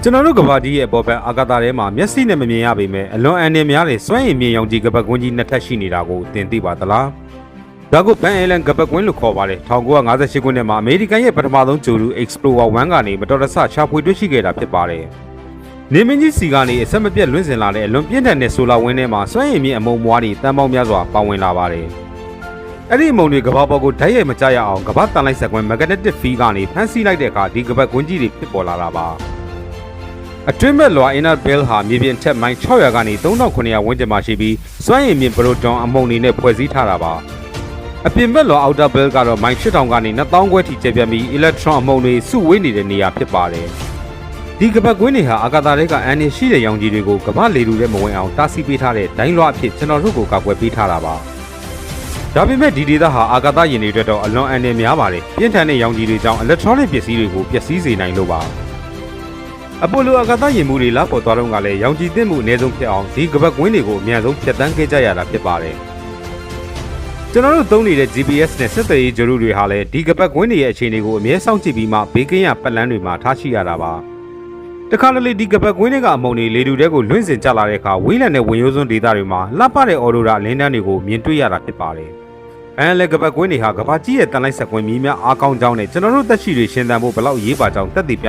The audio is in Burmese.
ကျွန်တော်တို့ကဘာကြီးရဲ့အပေါ်ဘက်အာကာသထဲမှာမျက်စိနဲ့မမြင်ရပေမဲ့အလွန်အန္တရာယ်များတဲ့စွမ်းရည်မြင့်ရောင်ကြီးကပတ်ကွင်းကြီးနှစ်ထပ်ရှိနေတာကိုသင်သိပါသလားဒါကိုဘန်အယ်လန်ကပတ်ကွင်းလို့ခေါ်ပါတယ်1958ခုနှစ်မှာအမေရိကန်ရဲ့ပထမဆုံးဂျိုလူ Explorer 1ကနေမတော်တဆရှာဖွေတွေ့ရှိခဲ့တာဖြစ်ပါတယ်နေမင်းကြီးစီကနေအဆက်မပြတ်လွင့်စင်လာတဲ့အလွန်ပြင်းထန်တဲ့ဆိုလာဝင်းထဲမှာစွမ်းရည်မြင့်အမုံမွားတွေတန်ပေါင်းများစွာပါဝင်လာပါတယ်အဲ့ဒီအမုံတွေကဘာပေါ်ကိုဓာတ်ရိုက်မကျရအောင်ကဘာတန်လိုက်ဆက်ကွင်း magnetic field ကနေဖမ်းဆီးလိုက်တဲ့အခါဒီကပတ်ကွင်းကြီးတွေဖြစ်ပေါ်လာတာပါအတွင်းဘက်လွာ inner bell ဟာမြေပြင်ထက်မိုင်600ကနေ3900ဝန်းကျင်မှာရှိပြီးစွမ်းရည်မြင့်ပရိုတွန်အမုံတွေနဲ့ဖွဲ့စည်းထားတာပါအပြင်ဘက်လွာ outer bell ကတော့မိုင်8000ကနေ2000ခွဲထိကျပြပြီး electron အမုံတွေစုဝေးနေတဲ့နေရာဖြစ်ပါတယ်ဒီကပတ်ကွင်းတွေဟာအာကာသထဲကအန်ရရှိတဲ့ရောင်ခြည်တွေကိုကမ္ဘာလေထုထဲမဝင်အောင်တားဆီးပေးထားတဲ့ဒိုင်းလွှာအဖြစ်ကျွန်တော်တို့ကိုကာကွယ်ပေးထားတာပါဒါပေမဲ့ဒီဒေသဟာအာကာသယာဉ်တွေအတွက်တော့အလွန်အန္တရာယ်များပါတယ်ပြင်းထန်တဲ့ရောင်ခြည်တွေကြောင့် electronic ပစ္စည်းတွေကိုပျက်စီးစေနိုင်လို့ပါအပိုလိုအာကာသယာဉ်မှုတွေလာပေါ်သွားတော့ကလည်းရောင်ခြည်သင့်မှုအနည်းဆုံးဖြစ်အောင်ဒီကပတ်ကွင်းတွေကိုအများဆုံးဖြတ်တန်းခဲ့ကြရတာဖြစ်ပါတယ်ကျွန်တော်တို့သုံးနေတဲ့ GPS နဲ့ဆက်သွယ်ရေးကြိုးတွေဟာလည်းဒီကပတ်ကွင်းတွေရဲ့အခြေအနေကိုအမြဲစောင့်ကြည့်ပြီးမှဘေးကင်းရပတ်လန်းတွေမှာထားရှိရတာပါတခါတလေဒီကပတ်ကွင်းတွေကအမုံတွေလေထုထဲကိုလွင့်စင်ကျလာတဲ့အခါဝေးလံတဲ့ဝင်ရိုးစွန်းဒေသတွေမှာလှပတဲ့အော်ရိုရာလင်းတန်းတွေကိုမြင်တွေ့ရတာဖြစ်ပါတယ်။အဲလည်းကပတ်ကွင်းတွေဟာကဘာကြီးရဲ့တန်လိုက်ဆက်ကွင်းမြည်များအားကောင်းကြောင်းနဲ့ကျွန်တော်တို့သက်ရှိတွေရှင်းသန်ဖို့ဘလောက်ရေးပါကြောင်းသက်သေပြ